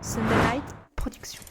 Sunday Night Production.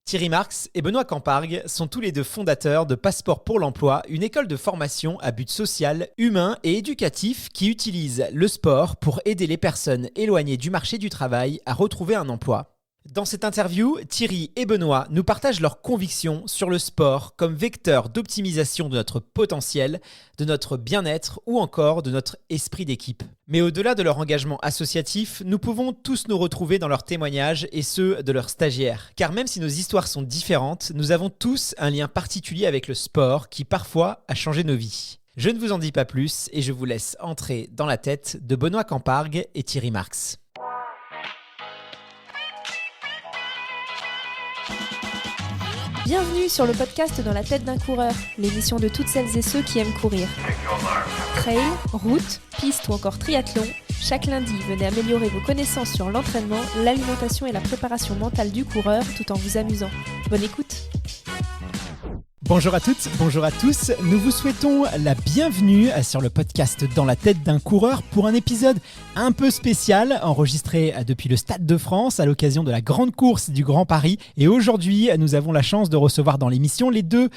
Thierry Marx et Benoît Campargue sont tous les deux fondateurs de Passeport pour l'emploi, une école de formation à but social, humain et éducatif qui utilise le sport pour aider les personnes éloignées du marché du travail à retrouver un emploi. Dans cette interview, Thierry et Benoît nous partagent leurs convictions sur le sport comme vecteur d'optimisation de notre potentiel, de notre bien-être ou encore de notre esprit d'équipe. Mais au-delà de leur engagement associatif, nous pouvons tous nous retrouver dans leurs témoignages et ceux de leurs stagiaires. Car même si nos histoires sont différentes, nous avons tous un lien particulier avec le sport qui parfois a changé nos vies. Je ne vous en dis pas plus et je vous laisse entrer dans la tête de Benoît Campargue et Thierry Marx. Bienvenue sur le podcast Dans la tête d'un coureur, l'émission de toutes celles et ceux qui aiment courir. Trail, route, piste ou encore triathlon, chaque lundi, venez améliorer vos connaissances sur l'entraînement, l'alimentation et la préparation mentale du coureur tout en vous amusant. Bonne écoute. Bonjour à toutes, bonjour à tous. Nous vous souhaitons la bienvenue sur le podcast Dans la tête d'un coureur pour un épisode un peu spécial enregistré depuis le Stade de France à l'occasion de la grande course du Grand Paris. Et aujourd'hui, nous avons la chance de recevoir dans l'émission les deux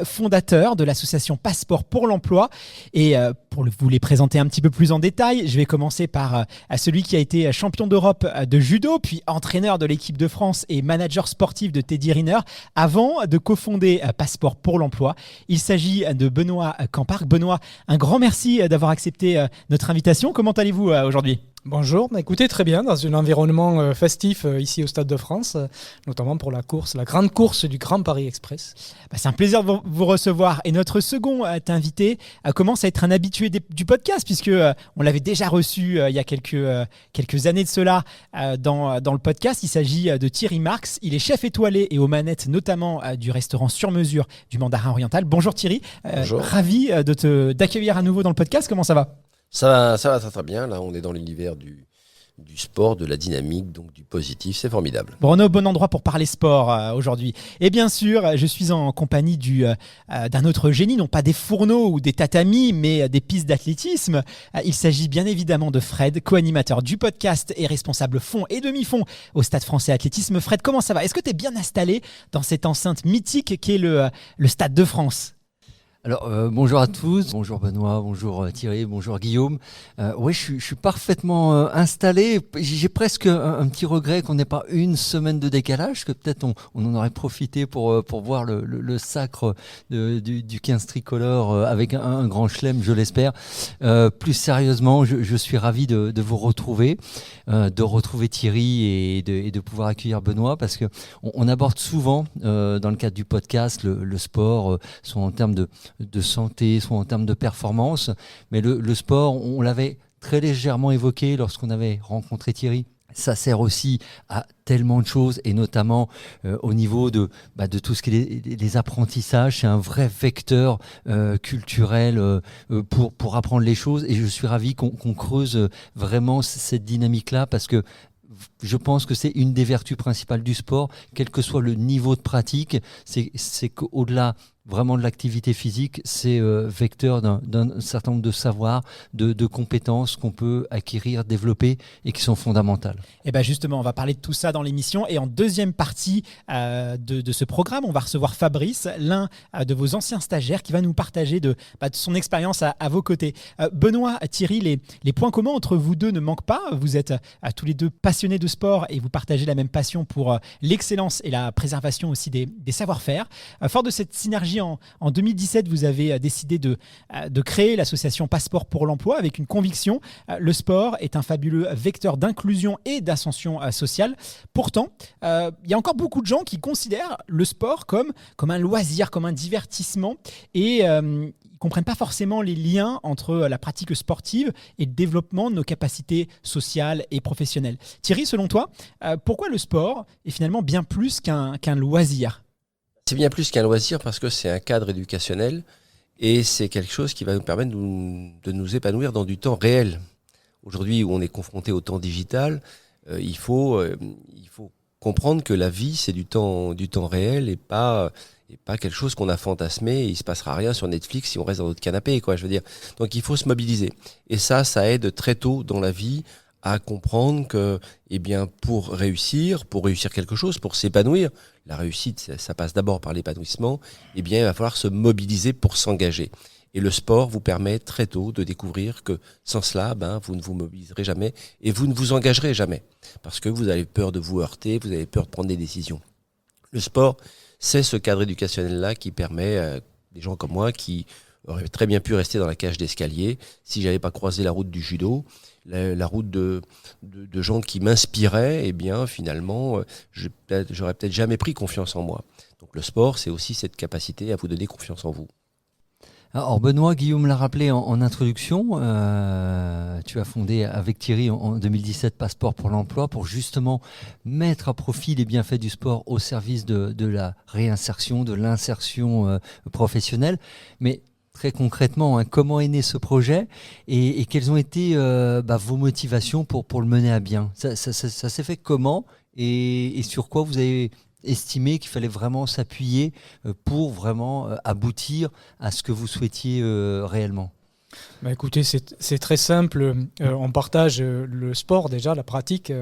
fondateurs de l'association Passeport pour l'emploi. Et pour vous les présenter un petit peu plus en détail, je vais commencer par celui qui a été champion d'Europe de judo, puis entraîneur de l'équipe de France et manager sportif de Teddy Riner, avant de cofonder Passeport pour l'emploi. Il s'agit de Benoît Campargue. Benoît, un grand merci d'avoir accepté notre invitation. Comment allez-vous aujourd'hui ? Bonjour, écoutez, très bien, dans un environnement festif ici au Stade de France, notamment pour la grande course du Grand Paris Express. C'est un plaisir de vous recevoir. Et notre second invité commence à être un habitué du podcast, puisque on l'avait déjà reçu il y a quelques années de cela dans le podcast. Il s'agit de Thierry Marx. Il est chef étoilé et aux manettes notamment du restaurant Sur Mesure du Mandarin Oriental. Bonjour Thierry, Bonjour. Ravi d'accueillir à nouveau dans le podcast. Comment ça va ? Ça va très bien. Là, on est dans l'univers du sport, de la dynamique, donc du positif. C'est formidable. Bon, on est au bon endroit pour parler sport aujourd'hui. Et bien sûr, je suis en compagnie d'un autre génie, non pas des fourneaux ou des tatamis, mais des pistes d'athlétisme. Il s'agit bien évidemment de Fred, co-animateur du podcast et responsable fond et demi-fond au Stade français athlétisme. Fred, comment ça va ? Est-ce que tu es bien installé dans cette enceinte mythique qu'est le Stade de France ? Alors bonjour à tous, bonjour Benoît, bonjour Thierry, bonjour Guillaume. Oui, je suis parfaitement installé. J'ai presque un petit regret qu'on n'ait pas une semaine de décalage, que peut-être on en aurait profité pour voir le sacre du 15 tricolore avec un grand chelem, je l'espère. Plus sérieusement, je suis ravi de vous retrouver, de retrouver Thierry et de pouvoir accueillir Benoît, parce que on aborde souvent dans le cadre du podcast le sport, soit en termes de santé, soit en termes de performance. Mais le sport, on l'avait très légèrement évoqué lorsqu'on avait rencontré Thierry. Ça sert aussi à tellement de choses, et notamment au niveau de tout ce qui est les apprentissages. C'est un vrai vecteur culturel pour apprendre les choses. Et je suis ravi qu'on creuse vraiment cette dynamique-là, parce que je pense que c'est une des vertus principales du sport, quel que soit le niveau de pratique. C'est qu'au-delà vraiment de l'activité physique, c'est vecteur d'un certain nombre de savoirs, de compétences qu'on peut acquérir, développer et qui sont fondamentales. Et bien justement, on va parler de tout ça dans l'émission. Et en deuxième partie de ce programme, on va recevoir Fabrice, l'un de vos anciens stagiaires, qui va nous partager de son expérience à vos côtés. Benoît, Thierry, les points communs entre vous deux ne manquent pas. Vous êtes tous les deux passionnés de sport et vous partagez la même passion pour l'excellence et la préservation aussi des savoir-faire. Fort de cette synergie, en 2017, vous avez décidé de créer l'association Passeport pour l'emploi avec une conviction. Le sport est un fabuleux vecteur d'inclusion et d'ascension sociale. Pourtant, il y a encore beaucoup de gens qui considèrent le sport comme un loisir, comme un divertissement, et ils ne comprennent pas forcément les liens entre la pratique sportive et le développement de nos capacités sociales et professionnelles. Thierry, selon toi, pourquoi le sport est finalement bien plus qu'un loisir ? C'est bien plus qu'un loisir, parce que c'est un cadre éducationnel et c'est quelque chose qui va nous permettre de nous épanouir dans du temps réel. Aujourd'hui, où on est confronté au temps digital, il faut comprendre que la vie, c'est du temps réel et pas quelque chose qu'on a fantasmé et il se passera rien sur Netflix si on reste dans notre canapé, quoi, je veux dire. Donc il faut se mobiliser. Et ça aide très tôt dans la vie à comprendre que, eh bien, pour réussir quelque chose, pour s'épanouir, la réussite, ça passe d'abord par l'épanouissement, eh bien, il va falloir se mobiliser pour s'engager. Et le sport vous permet très tôt de découvrir que sans cela, vous ne vous mobiliserez jamais et vous ne vous engagerez jamais. Parce que vous avez peur de vous heurter, vous avez peur de prendre des décisions. Le sport, c'est ce cadre éducationnel-là qui permet à des gens comme moi qui auraient très bien pu rester dans la cage d'escalier si j'avais pas croisé la route du judo, la route de gens qui m'inspiraient, eh bien finalement, j'aurais peut-être jamais pris confiance en moi. Donc le sport, c'est aussi cette capacité à vous donner confiance en vous. Alors Benoît, Guillaume l'a rappelé en introduction, tu as fondé avec Thierry en 2017 Passeport pour l'emploi pour justement mettre à profit les bienfaits du sport au service de la réinsertion, de l'insertion professionnelle. Mais très concrètement, comment est né ce projet et quelles ont été vos motivations pour le mener à bien? Ça s'est fait comment et sur quoi vous avez estimé qu'il fallait vraiment s'appuyer pour vraiment aboutir à ce que vous souhaitiez réellement? Écoutez, c'est très simple. On partage le sport déjà, la pratique,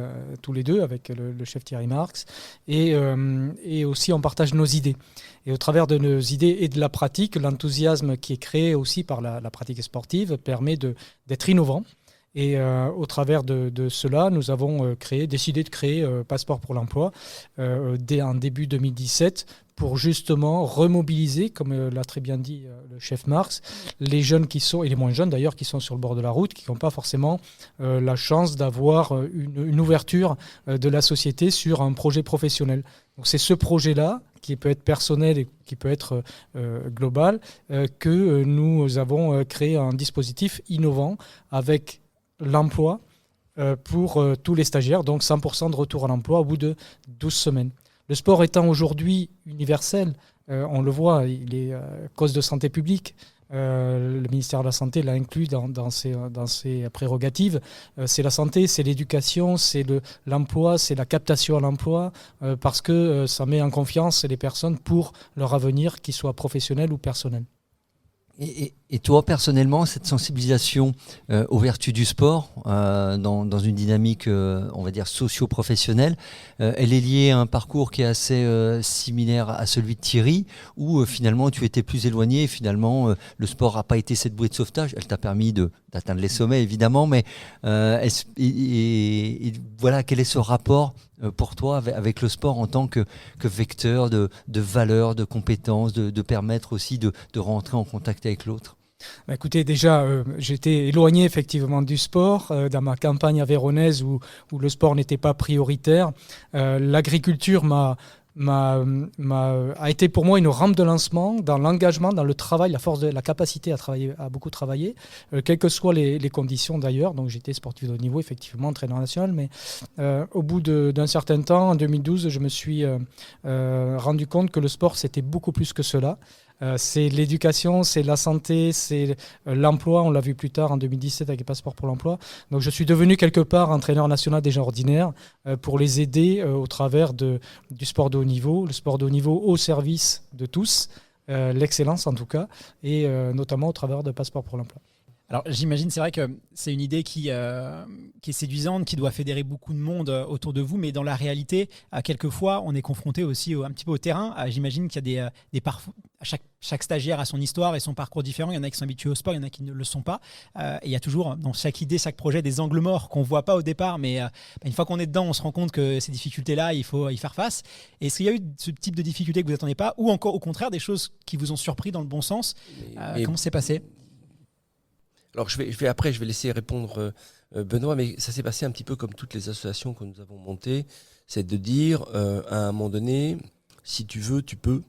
tous les deux avec le chef Thierry Marx. Et aussi on partage nos idées. Et au travers de nos idées et de la pratique, l'enthousiasme qui est créé aussi par la pratique sportive permet d'être innovant. Et au travers de cela, nous avons décidé de créer Passeport pour l'emploi en début 2017 pour justement remobiliser, comme l'a très bien dit le chef Marx, les jeunes qui sont, et les moins jeunes d'ailleurs, qui sont sur le bord de la route, qui n'ont pas forcément la chance d'avoir une ouverture de la société sur un projet professionnel. Donc c'est ce projet-là, qui peut être personnel et qui peut être global, que nous avons créé un dispositif innovant avec l'emploi pour tous les stagiaires, donc 100% de retour à l'emploi au bout de 12 semaines. Le sport étant aujourd'hui universel, on le voit, il est cause de santé publique. Le ministère de la Santé l'a inclus dans ses prérogatives. C'est la santé, c'est l'éducation, c'est l'emploi, c'est la captation à l'emploi, parce que ça met en confiance les personnes pour leur avenir, qu'il soit professionnel ou personnel. Et toi, personnellement, cette sensibilisation aux vertus du sport, dans une dynamique, on va dire, socio-professionnelle, elle est liée à un parcours qui est assez similaire à celui de Thierry, où finalement tu étais plus éloigné, et finalement le sport n'a pas été cette bouée de sauvetage, elle t'a permis d'atteindre les sommets, évidemment, mais voilà, quel est ce rapport pour toi avec le sport en tant que vecteur de valeurs, de compétences, de permettre aussi de rentrer en contact avec l'autre? Écoutez, déjà, j'étais éloigné effectivement du sport dans ma campagne avéronaise où le sport n'était pas prioritaire. L'agriculture a été pour moi une rampe de lancement dans l'engagement, dans le travail, la capacité à travailler, à beaucoup travailler, quelles que soient les conditions d'ailleurs. Donc j'étais sportif de haut niveau, effectivement, entraîneur national, mais au bout d'un certain temps, en 2012, je me suis rendu compte que le sport, c'était beaucoup plus que cela. C'est l'éducation, c'est la santé, c'est l'emploi. On l'a vu plus tard en 2017 avec Passeport pour l'emploi. Donc je suis devenu quelque part entraîneur national des gens ordinaires pour les aider au travers du sport de haut niveau, le sport de haut niveau au service de tous, l'excellence en tout cas, et notamment au travers de Passeport pour l'emploi. Alors j'imagine, c'est vrai que c'est une idée qui est séduisante, qui doit fédérer beaucoup de monde autour de vous, mais dans la réalité, quelquefois, on est confronté aussi un petit peu au terrain. J'imagine qu'il y a des parfois, chaque stagiaire a son histoire et son parcours différent. Il y en a qui sont habitués au sport, il y en a qui ne le sont pas. Et il y a toujours dans chaque idée, chaque projet, des angles morts qu'on ne voit pas au départ, mais une fois qu'on est dedans, on se rend compte que ces difficultés-là, il faut y faire face. Et est-ce qu'il y a eu ce type de difficultés que vous n'attendiez pas, ou encore au contraire des choses qui vous ont surpris dans le bon sens? Comment c'est passé? Alors je vais laisser répondre Benoît, mais ça s'est passé un petit peu comme toutes les associations que nous avons montées, c'est de dire à un moment donné, si tu veux, tu peux.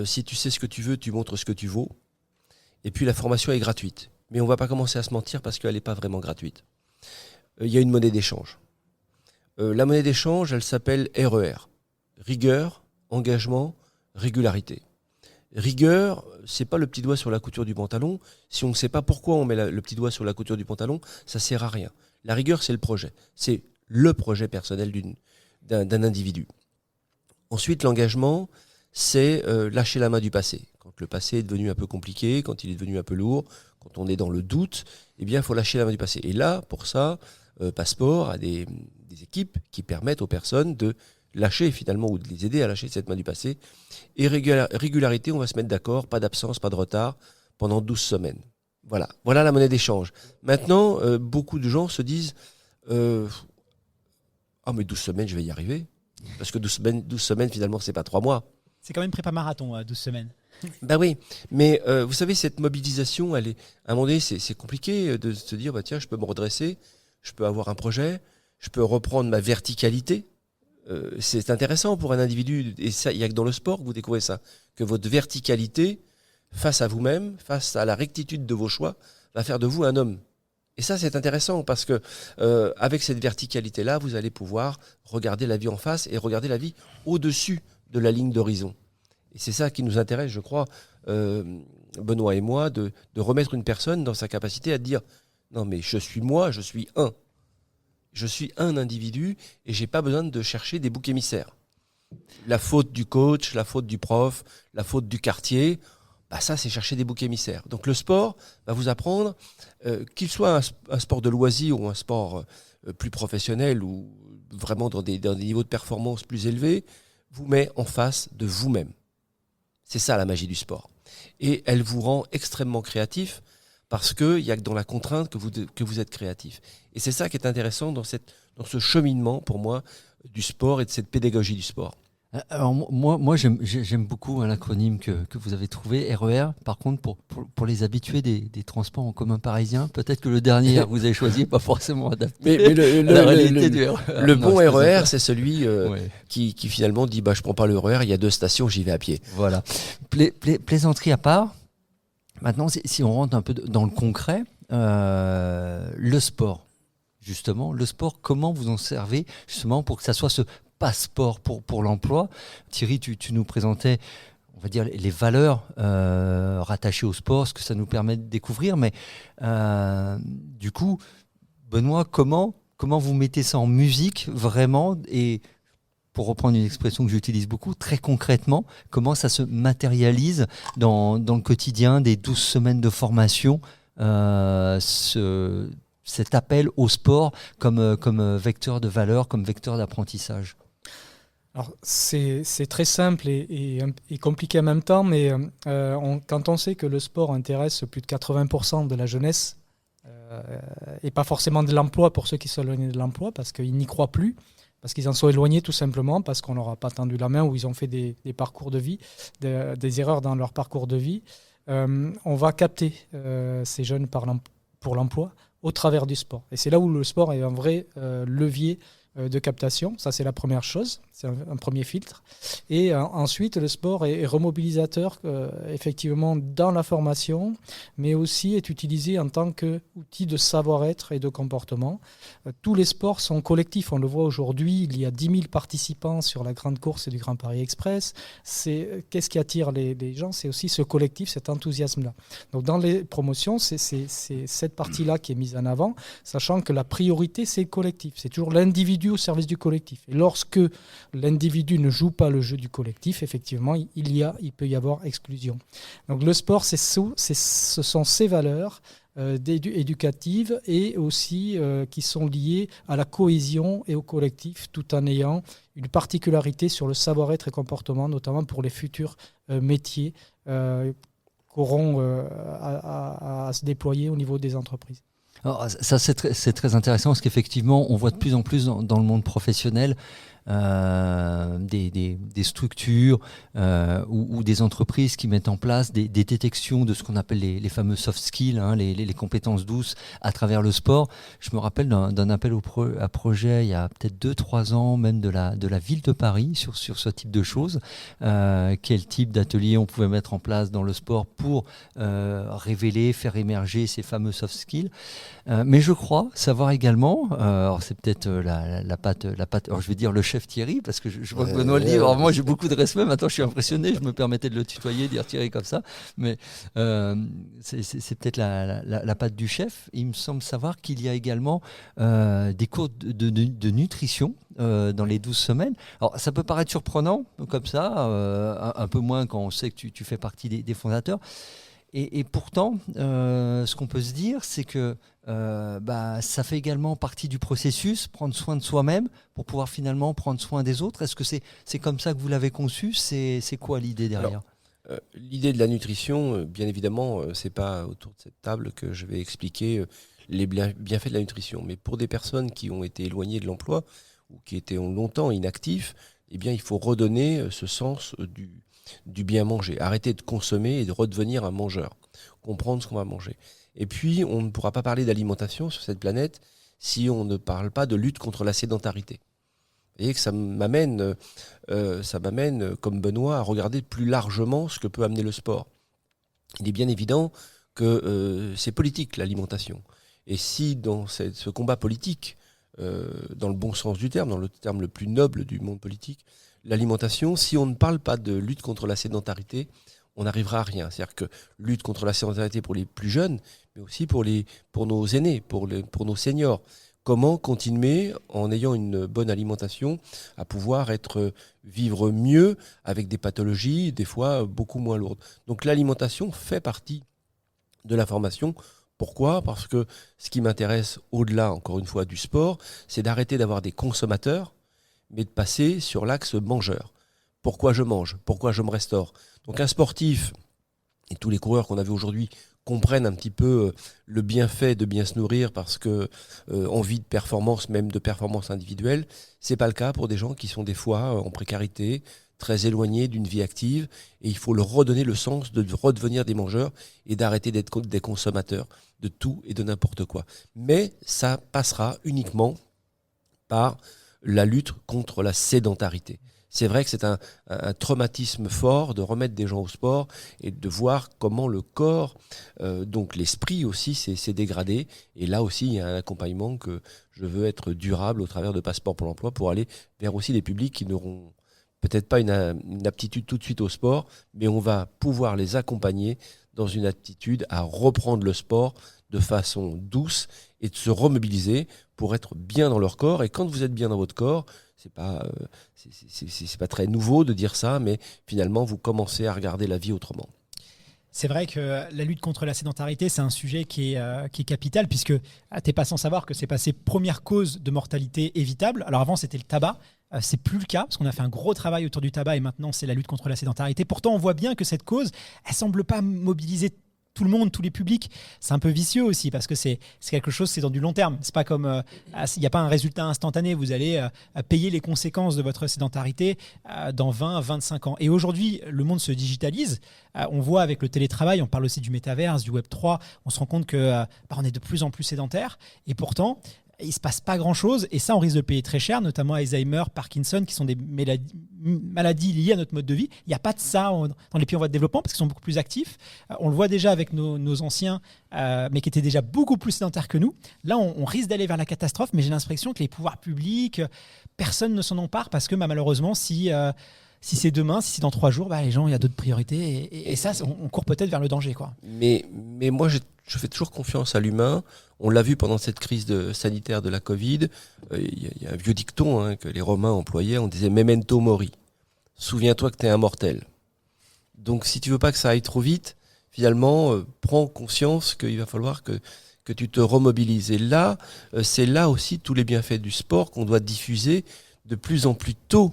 Si tu sais ce que tu veux, tu montres ce que tu vaux. Et puis la formation est gratuite. Mais on ne va pas commencer à se mentir parce qu'elle n'est pas vraiment gratuite. Il y a une monnaie d'échange. La monnaie d'échange, elle s'appelle RER. Rigueur, engagement, régularité. Rigueur, c'est pas le petit doigt sur la couture du pantalon. Si on ne sait pas pourquoi on met le petit doigt sur la couture du pantalon, ça sert à rien. La rigueur, c'est le projet. C'est le projet personnel d'un individu. Ensuite, l'engagement, c'est lâcher la main du passé. Quand le passé est devenu un peu compliqué, quand il est devenu un peu lourd, quand on est dans le doute, eh bien, il faut lâcher la main du passé. Et là, pour ça, passeport à des équipes qui permettent aux personnes de lâcher finalement, ou de les aider à lâcher cette main du passé. Et régularité, on va se mettre d'accord, pas d'absence, pas de retard, pendant 12 semaines. Voilà la monnaie d'échange. Maintenant, beaucoup de gens se disent mais 12 semaines, je vais y arriver. Parce que 12 semaines finalement, c'est pas 3 mois. C'est quand même prépa marathon, 12 semaines. Ben oui, mais vous savez, cette mobilisation, à un moment donné, c'est compliqué de se dire, tiens, je peux me redresser, je peux avoir un projet, je peux reprendre ma verticalité. C'est intéressant pour un individu, et ça, il n'y a que dans le sport que vous découvrez ça, que votre verticalité, face à vous-même, face à la rectitude de vos choix, va faire de vous un homme. Et ça, c'est intéressant parce que avec cette verticalité-là, vous allez pouvoir regarder la vie en face et regarder la vie au-dessus de la ligne d'horizon. Et c'est ça qui nous intéresse, je crois, Benoît et moi, de remettre une personne dans sa capacité à dire « Non, mais je suis moi, je suis un. Je suis un individu et j'ai pas besoin de chercher des boucs émissaires. » La faute du coach, la faute du prof, la faute du quartier, ça, c'est chercher des boucs émissaires. Donc le sport va vous apprendre, qu'il soit un sport de loisir ou un sport plus professionnel ou vraiment dans des niveaux de performance plus élevés, vous met en face de vous-même. C'est ça la magie du sport. Et elle vous rend extrêmement créatif parce qu'il n'y a que dans la contrainte que vous êtes créatif. Et c'est ça qui est intéressant dans ce cheminement, pour moi, du sport et de cette pédagogie du sport. Alors moi j'aime beaucoup l'acronyme que vous avez trouvé, RER. Par contre, pour les habitués des transports en commun parisiens, peut-être que le dernier que vous avez choisi n'est pas forcément adapté mais à la réalité du RER. Le bon RER, c'est celui qui finalement dit je prends pas le RER, il y a 2 stations, j'y vais à pied. Voilà. Plaisanterie à part, maintenant si on rentre un peu dans le concret, le sport. Justement, le sport, comment vous en servez justement pour que ça soit ce passeport pour l'emploi? Thierry, tu nous présentais, on va dire, les valeurs rattachées au sport, ce que ça nous permet de découvrir. Mais du coup, Benoît, comment vous mettez ça en musique vraiment? Et pour reprendre une expression que j'utilise beaucoup, très concrètement, comment ça se matérialise dans le quotidien des 12 semaines de formation, cet appel au sport comme vecteur de valeur, comme vecteur d'apprentissage? Alors, c'est très simple et compliqué en même temps, mais quand on sait que le sport intéresse plus de 80% de la jeunesse, et pas forcément de l'emploi pour ceux qui sont éloignés de l'emploi, parce qu'ils n'y croient plus, parce qu'ils en sont éloignés tout simplement, parce qu'on leur a pas tendu la main ou ils ont fait des parcours de vie, des erreurs dans leur parcours de vie, on va capter ces jeunes pour l'emploi au travers du sport. Et c'est là où le sport est un vrai levier de captation. Ça, c'est la première chose. C'est un premier filtre. Et ensuite, le sport est remobilisateur, effectivement, dans la formation, mais aussi est utilisé en tant qu'outil de savoir-être et de comportement. Tous les sports sont collectifs. On le voit aujourd'hui, il y a 10 000 participants sur la grande course du Grand Paris Express. Qu'est-ce qui attire les gens? C'est aussi ce collectif, cet enthousiasme-là. Donc, dans les promotions, c'est cette partie-là qui est mise en avant, sachant que la priorité, c'est le collectif. C'est toujours l'individu au service du collectif. Et lorsque l'individu ne joue pas le jeu du collectif, effectivement, il peut y avoir exclusion. Donc le sport, ce sont ces valeurs éducatives et aussi qui sont liées à la cohésion et au collectif, tout en ayant une particularité sur le savoir-être et comportement, notamment pour les futurs métiers qu'auront à se déployer au niveau des entreprises. Alors, ça, c'est très intéressant parce qu'effectivement, on voit de plus en plus dans le monde professionnel des structures ou des entreprises qui mettent en place des détections de ce qu'on appelle les fameux soft skills, les compétences douces à travers le sport. Je me rappelle d'un appel à projet il y a peut-être 2-3 ans, même de la ville de Paris sur ce type de choses. Quel type d'atelier on pouvait mettre en place dans le sport pour révéler, faire émerger ces fameux soft skills. Mais je crois savoir également, alors c'est peut-être la patte, alors je vais dire le chef Thierry, parce que je vois que Benoît le dit, alors moi j'ai beaucoup de respect, maintenant je suis impressionné, je me permettais de le tutoyer, dire Thierry comme ça, mais c'est peut-être la patte du chef. Il me semble savoir qu'il y a également des cours de nutrition dans les 12 semaines. Alors ça peut paraître surprenant comme ça, un peu moins quand on sait que tu fais partie des fondateurs. Et pourtant, ce qu'on peut se dire, c'est que ça fait également partie du processus, prendre soin de soi-même pour pouvoir finalement prendre soin des autres. Est-ce que c'est comme ça que vous l'avez conçu ? C'est quoi l'idée derrière ? L'idée de la nutrition, bien évidemment, c'est pas autour de cette table que je vais expliquer les bienfaits de la nutrition. Mais pour des personnes qui ont été éloignées de l'emploi ou qui étaient longtemps inactifs, eh bien, il faut redonner ce sens du bien manger. Arrêter de consommer et de redevenir un mangeur. Comprendre ce qu'on va manger. Et puis, on ne pourra pas parler d'alimentation sur cette planète si on ne parle pas de lutte contre la sédentarité. Vous voyez que ça m'amène, comme Benoît, à regarder plus largement ce que peut amener le sport. Il est bien évident que c'est politique, l'alimentation. Et si dans ce combat politique, dans le bon sens du terme, dans le terme le plus noble du monde politique, l'alimentation, si on ne parle pas de lutte contre la sédentarité, on n'arrivera à rien. C'est-à-dire que lutte contre la sédentarité pour les plus jeunes, mais aussi pour nos aînés, pour nos seniors. Comment continuer, en ayant une bonne alimentation, à pouvoir vivre mieux avec des pathologies, des fois beaucoup moins lourdes. Donc l'alimentation fait partie de la formation. Pourquoi ? Parce que ce qui m'intéresse au-delà, encore une fois, du sport, c'est d'arrêter d'avoir des consommateurs, mais de passer sur l'axe mangeur. Pourquoi je mange ? Pourquoi je me restaure ? Donc un sportif, et tous les coureurs qu'on avait aujourd'hui, comprennent un petit peu le bienfait de bien se nourrir parce que envie de performance, même de performance individuelle, c'est pas le cas pour des gens qui sont des fois en précarité, très éloignés d'une vie active, et il faut leur redonner le sens de redevenir des mangeurs et d'arrêter d'être des consommateurs de tout et de n'importe quoi. Mais ça passera uniquement par la lutte contre la sédentarité. C'est vrai que c'est un traumatisme fort de remettre des gens au sport et de voir comment le corps, donc l'esprit aussi, s'est dégradé. Et là aussi, il y a un accompagnement que je veux être durable au travers de Passeport pour l'emploi pour aller vers aussi des publics qui n'auront peut-être pas une aptitude tout de suite au sport, mais on va pouvoir les accompagner dans une aptitude à reprendre le sport de façon douce et de se remobiliser pour être bien dans leur corps. Et quand vous êtes bien dans votre corps, c'est pas très nouveau de dire ça, mais finalement, vous commencez à regarder la vie autrement. C'est vrai que la lutte contre la sédentarité, c'est un sujet qui est capital, puisque tu n'es pas sans savoir que c'est passé première cause de mortalité évitable. Alors avant, c'était le tabac. C'est plus le cas, parce qu'on a fait un gros travail autour du tabac et maintenant, c'est la lutte contre la sédentarité. Pourtant, on voit bien que cette cause, elle semble pas mobiliser tout le monde, tous les publics. C'est un peu vicieux aussi parce que c'est quelque chose, c'est dans du long terme. C'est pas comme il n'y a pas un résultat instantané. Vous allez payer les conséquences de votre sédentarité dans 20, 25 ans. Et aujourd'hui, le monde se digitalise. On voit avec le télétravail, on parle aussi du métaverse, du Web 3. On se rend compte que on est de plus en plus sédentaire. Et pourtant, il ne se passe pas grand-chose, et ça, on risque de payer très cher, notamment Alzheimer, Parkinson, qui sont des maladies liées à notre mode de vie. Il n'y a pas de ça dans les pays en voie de développement, parce qu'ils sont beaucoup plus actifs. On le voit déjà avec nos anciens, mais qui étaient déjà beaucoup plus sédentaires que nous. Là, on risque d'aller vers la catastrophe, mais j'ai l'impression que les pouvoirs publics, personne ne s'en empare, parce que malheureusement, si c'est demain, si c'est dans 3 jours, les gens, il y a d'autres priorités, et ça, on court peut-être vers le danger, quoi. Mais moi, je fais toujours confiance à l'humain. On l'a vu pendant cette crise sanitaire de la Covid. Il y a un vieux dicton que les Romains employaient. On disait « memento mori ». Souviens-toi que tu es immortel. Donc, si tu veux pas que ça aille trop vite, finalement, prends conscience qu'il va falloir que tu te remobilises. Et là, c'est là aussi tous les bienfaits du sport qu'on doit diffuser de plus en plus tôt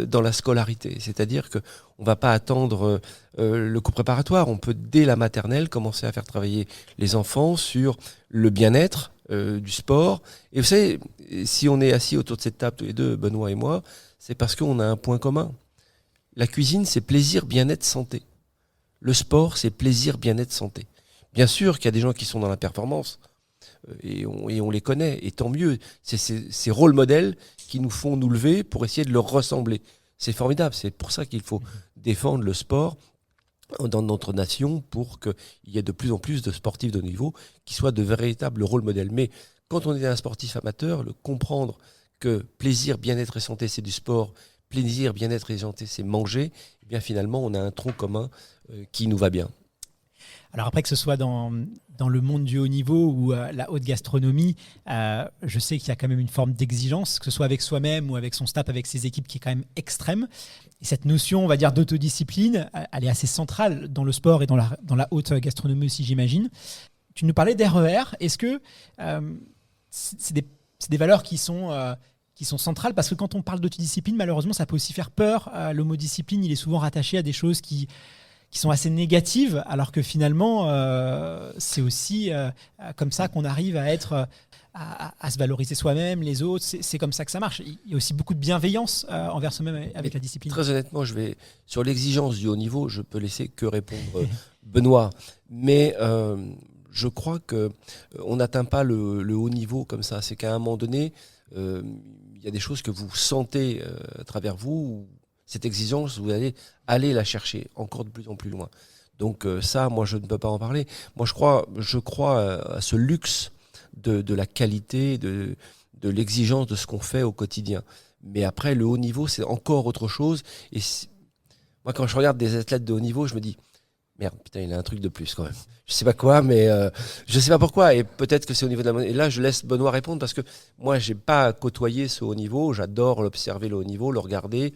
dans la scolarité. C'est-à-dire qu'on ne va pas attendre le cours préparatoire. On peut, dès la maternelle, commencer à faire travailler les enfants sur le bien-être du sport. Et vous savez, si on est assis autour de cette table, tous les deux, Benoît et moi, c'est parce qu'on a un point commun. La cuisine, c'est plaisir, bien-être, santé. Le sport, c'est plaisir, bien-être, santé. Bien sûr qu'il y a des gens qui sont dans la performance, et on les connaît, et tant mieux. C'est ces rôles modèles qui nous font nous lever pour essayer de leur ressembler. C'est formidable, c'est pour ça qu'il faut défendre le sport dans notre nation pour qu'il y ait de plus en plus de sportifs de haut niveau qui soient de véritables rôles modèles. Mais quand on est un sportif amateur, le comprendre que plaisir, bien-être et santé, c'est du sport, plaisir, bien-être et santé, c'est manger, et bien finalement, on a un tronc commun qui nous va bien. Alors après, que ce soit dans le monde du haut niveau ou la haute gastronomie, je sais qu'il y a quand même une forme d'exigence, que ce soit avec soi-même ou avec son staff, avec ses équipes, qui est quand même extrême. Et cette notion, on va dire, d'autodiscipline, elle est assez centrale dans le sport et dans la haute gastronomie aussi, j'imagine. Tu nous parlais d'RER. Est-ce que c'est des valeurs qui sont centrales? Parce que quand on parle d'autodiscipline, malheureusement, ça peut aussi faire peur. Le mot discipline, il est souvent rattaché à des choses qui sont assez négatives, alors que finalement, c'est aussi comme ça qu'on arrive à être, à se valoriser soi-même, les autres. C'est comme ça que ça marche. Il y a aussi beaucoup de bienveillance envers soi-même avec la discipline. Très honnêtement, sur l'exigence du haut niveau, je peux laisser que répondre Benoît. Mais je crois qu'on n'atteint pas le haut niveau comme ça. C'est qu'à un moment donné, il y a des choses que vous sentez à travers vous, où cette exigence, vous allez aller la chercher encore de plus en plus loin. Donc ça, moi, je ne peux pas en parler. Moi, je crois à ce luxe de la qualité, de l'exigence de ce qu'on fait au quotidien. Mais après, le haut niveau, c'est encore autre chose. Et moi, quand je regarde des athlètes de haut niveau, je me dis, merde, putain, il a un truc de plus quand même. Je sais pas quoi, mais je sais pas pourquoi. Et peut-être que c'est au niveau de la monnaie. Et là, je laisse Benoît répondre parce que moi, j'ai pas côtoyé ce haut niveau. J'adore l'observer, le haut niveau, le regarder,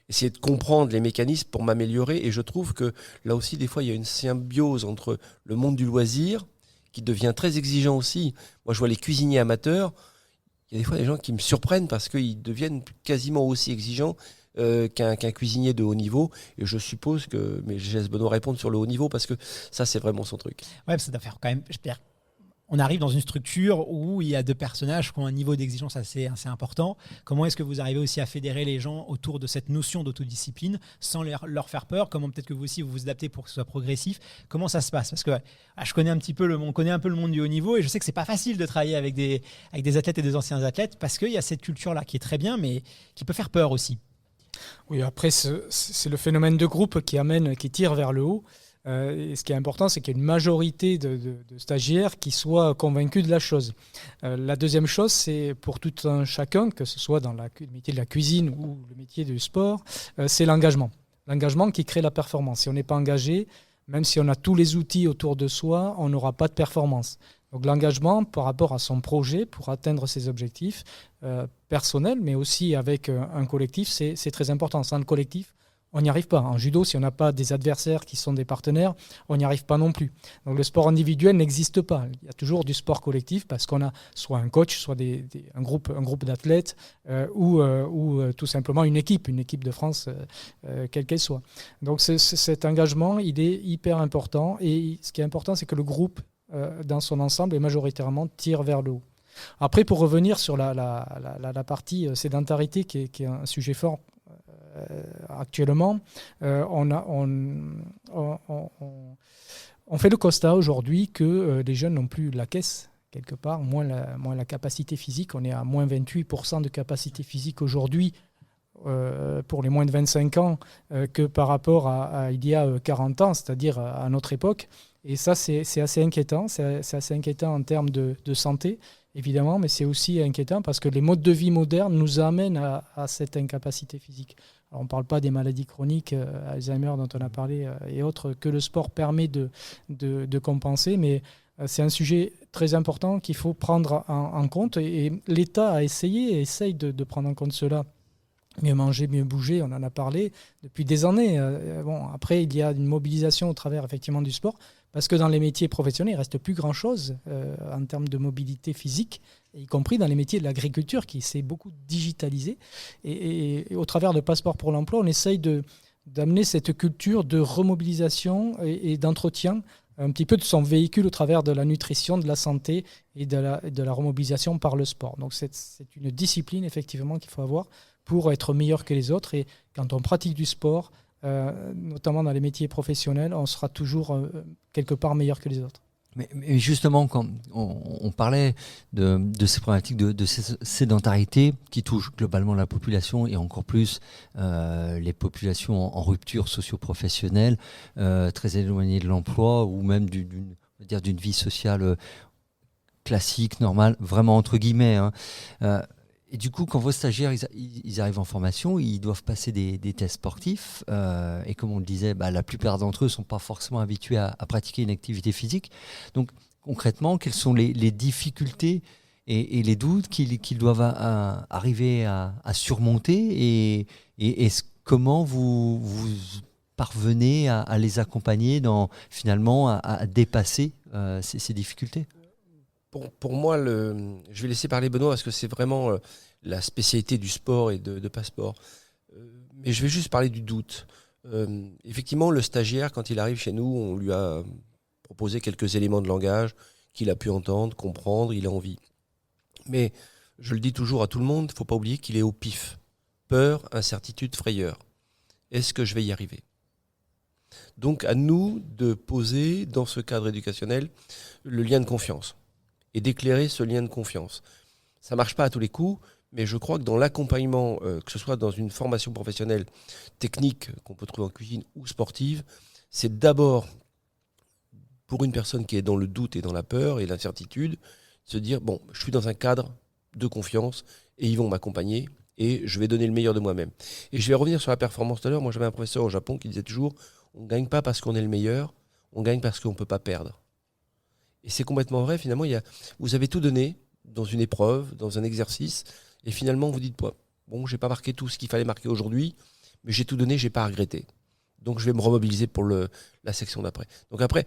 essayer de comprendre les mécanismes pour m'améliorer. Et je trouve que là aussi, des fois, il y a une symbiose entre le monde du loisir, qui devient très exigeant aussi. Moi, je vois les cuisiniers amateurs. Il y a des fois des gens qui me surprennent parce qu'ils deviennent quasiment aussi exigeants qu'un cuisinier de haut niveau. Et je suppose que... Mais je laisse Benoît répondre sur le haut niveau parce que ça, c'est vraiment son truc. Ouais, ça doit faire quand même... On arrive dans une structure où il y a deux personnages qui ont un niveau d'exigence assez important. Comment est-ce que vous arrivez aussi à fédérer les gens autour de cette notion d'autodiscipline sans leur faire peur? Comment peut-être que vous aussi vous vous adaptez pour que ce soit progressif? Comment ça se passe? Parce que je connais on connaît un peu le monde du haut niveau et je sais que c'est pas facile de travailler avec des athlètes et des anciens athlètes parce qu'il y a cette culture-là qui est très bien mais qui peut faire peur aussi. Oui, après, c'est le phénomène de groupe qui tire vers le haut. Et ce qui est important, c'est qu'il y ait une majorité de stagiaires qui soient convaincus de la chose. La deuxième chose, c'est pour tout un chacun, que ce soit dans le métier de la cuisine ou le métier du sport, c'est l'engagement. L'engagement qui crée la performance. Si on n'est pas engagé, même si on a tous les outils autour de soi, on n'aura pas de performance. Donc l'engagement par rapport à son projet pour atteindre ses objectifs personnels, mais aussi avec un collectif, c'est très important. Sans le collectif, on n'y arrive pas. En judo, si on n'a pas des adversaires qui sont des partenaires, on n'y arrive pas non plus. Donc le sport individuel n'existe pas. Il y a toujours du sport collectif parce qu'on a soit un coach, soit un groupe d'athlètes ou tout simplement une équipe de France, quelle qu'elle soit. Donc cet engagement, il est hyper important. Et ce qui est important, c'est que le groupe, dans son ensemble, et majoritairement, tire vers le haut. Après, pour revenir sur la partie sédentarité, qui est un sujet fort, actuellement, on fait le constat aujourd'hui que les jeunes n'ont plus la caisse, quelque part, moins la capacité physique. On est à moins 28% de capacité physique aujourd'hui pour les moins de 25 ans que par rapport à il y a 40 ans, c'est-à-dire à notre époque. Et ça, c'est assez inquiétant. C'est assez inquiétant en termes de santé, évidemment, mais c'est aussi inquiétant parce que les modes de vie modernes nous amènent à cette incapacité physique. Alors, on ne parle pas des maladies chroniques, Alzheimer dont on a parlé et autres, que le sport permet de compenser, mais c'est un sujet très important qu'il faut prendre en compte et l'État essaye de prendre en compte cela. Mieux manger, mieux bouger, on en a parlé depuis des années. Après, il y a une mobilisation au travers effectivement du sport, parce que dans les métiers professionnels, il ne reste plus grand-chose en termes de mobilité physique, y compris dans les métiers de l'agriculture qui s'est beaucoup digitalisé. Et au travers de Passeport pour l'emploi, on essaye d'amener cette culture de remobilisation et d'entretien un petit peu de son véhicule au travers de la nutrition, de la santé et de la remobilisation par le sport. Donc c'est une discipline effectivement qu'il faut avoir pour être meilleur que les autres. Et quand on pratique du sport, notamment dans les métiers professionnels, on sera toujours quelque part meilleur que les autres. Mais justement, quand on parlait de ces problématiques de sédentarité qui touchent globalement la population et encore plus les populations en rupture socio-professionnelle, très éloignées de l'emploi ou même d'une vie sociale classique, normale, vraiment entre guillemets, hein. Et du coup, quand vos stagiaires ils arrivent en formation, ils doivent passer des tests sportifs. Et comme on le disait, la plupart d'entre eux ne sont pas forcément habitués à pratiquer une activité physique. Donc concrètement, quelles sont les difficultés et les doutes qu'ils doivent arriver à surmonter et comment vous parvenez à les accompagner finalement à dépasser ces difficultés? Pour moi, je vais laisser parler Benoît parce que c'est vraiment la spécialité du sport et de Passport. Mais je vais juste parler du doute. Effectivement, le stagiaire, quand il arrive chez nous, on lui a proposé quelques éléments de langage qu'il a pu entendre, comprendre, il a envie. Mais je le dis toujours à tout le monde, il ne faut pas oublier qu'il est au pif. Peur, incertitude, frayeur. Est-ce que je vais y arriver ? Donc à nous de poser dans ce cadre éducationnel le lien de confiance et d'éclairer ce lien de confiance. Ça ne marche pas à tous les coups, mais je crois que dans l'accompagnement, que ce soit dans une formation professionnelle technique qu'on peut trouver en cuisine ou sportive, c'est d'abord pour une personne qui est dans le doute et dans la peur et l'incertitude, se dire, bon, je suis dans un cadre de confiance et ils vont m'accompagner et je vais donner le meilleur de moi-même. Et je vais revenir sur la performance tout à l'heure. Moi, j'avais un professeur au Japon qui disait toujours, on ne gagne pas parce qu'on est le meilleur, on gagne parce qu'on ne peut pas perdre. Et c'est complètement vrai, finalement, vous avez tout donné dans une épreuve, dans un exercice, et finalement, vous dites, bon, je n'ai pas marqué tout ce qu'il fallait marquer aujourd'hui, mais j'ai tout donné, je n'ai pas à regretter. Donc, je vais me remobiliser pour la section d'après. Donc, après,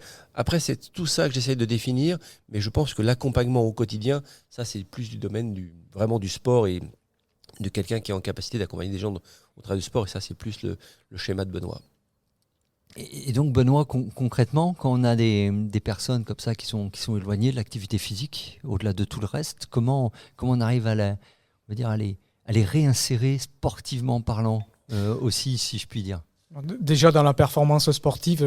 c'est tout ça que j'essaye de définir, mais je pense que l'accompagnement au quotidien, ça, c'est plus du domaine vraiment du sport et de quelqu'un qui est en capacité d'accompagner des gens au travers du sport, et ça, c'est plus le schéma de Benoît. Et donc Benoît, concrètement, quand on a des personnes comme ça qui sont éloignées de l'activité physique, au-delà de tout le reste, comment on arrive à les réinsérer sportivement parlant aussi, si je puis dire? Déjà dans la performance sportive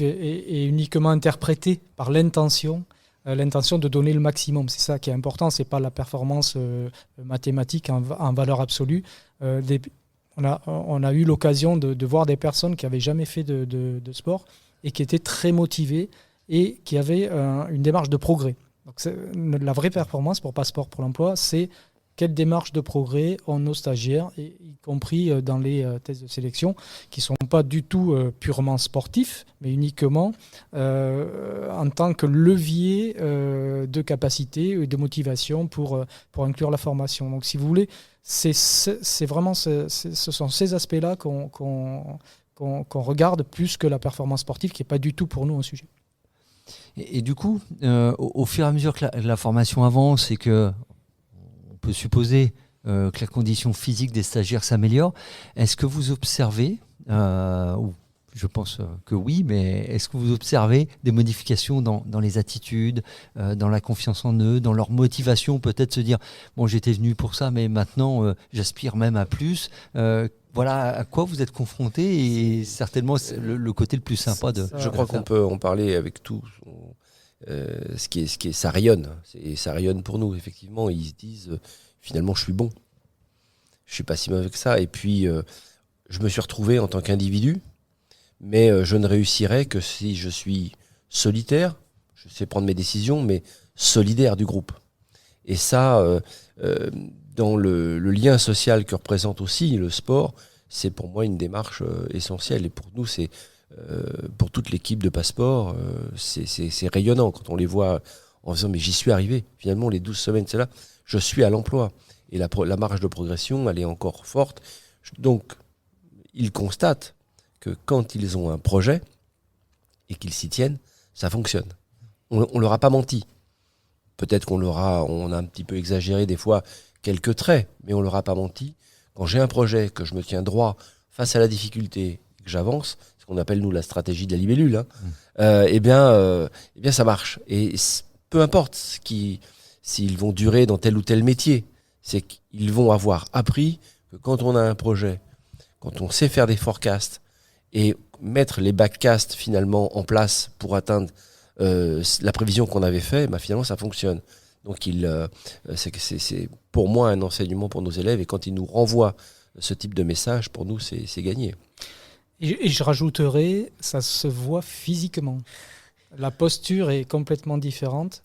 est uniquement interprétée par l'intention de donner le maximum. C'est ça qui est important, c'est pas la performance mathématique en valeur absolue. On a eu l'occasion de voir des personnes qui n'avaient jamais fait de sport et qui étaient très motivées et qui avaient une démarche de progrès. Donc la vraie performance pour Passport pour l'emploi, c'est quelle démarche de progrès ont nos stagiaires, y compris dans les tests de sélection, qui ne sont pas du tout purement sportifs, mais uniquement en tant que levier de capacité et de motivation pour inclure la formation. Donc si vous voulez, c'est vraiment ce sont ces aspects-là qu'on regarde plus que la performance sportive, qui n'est pas du tout pour nous un sujet. Et du coup, au fur et à mesure que la formation avance et que on peut supposer que la condition physique des stagiaires s'améliore, est-ce que vous observez, je pense que oui, mais est-ce que vous observez des modifications dans les attitudes, dans la confiance en eux, dans leur motivation, peut-être se dire « bon, j'étais venu pour ça, mais maintenant j'aspire même à plus ». Voilà à quoi vous êtes confrontés et certainement c'est le côté le plus sympa de... Je crois qu'on peut en parler avec tout. Ce qui est, ça rayonne. Et ça rayonne pour nous, effectivement. Ils se disent, finalement, je suis bon. Je suis pas si mauvais que ça. Et puis, je me suis retrouvé en tant qu'individu, mais je ne réussirai que si je suis solitaire, je sais prendre mes décisions, mais solidaire du groupe. Et ça, dans le lien social que représente aussi le sport, c'est pour moi une démarche essentielle. Et pour nous, c'est pour toute l'équipe de Passport, c'est rayonnant quand on les voit en disant mais j'y suis arrivé. Finalement, les 12 semaines, c'est là, je suis à l'emploi. Et la marge de progression, elle est encore forte. Donc, ils constatent que quand ils ont un projet et qu'ils s'y tiennent, ça fonctionne. On leur a pas menti. Peut-être qu'on a un petit peu exagéré des fois quelques traits, mais on leur a pas menti. Quand j'ai un projet, que je me tiens droit face à la difficulté, que j'avance, ce qu'on appelle nous la stratégie de la libellule, eh bien ça marche. Et peu importe s'ils vont durer dans tel ou tel métier, c'est qu'ils vont avoir appris que quand on a un projet, quand on sait faire des forecasts et mettre les backcasts finalement en place pour atteindre la prévision qu'on avait fait, finalement ça fonctionne. Donc c'est pour moi un enseignement pour nos élèves, et quand ils nous renvoient ce type de message, pour nous c'est gagné. Et je rajouterais, ça se voit physiquement. La posture est complètement différente.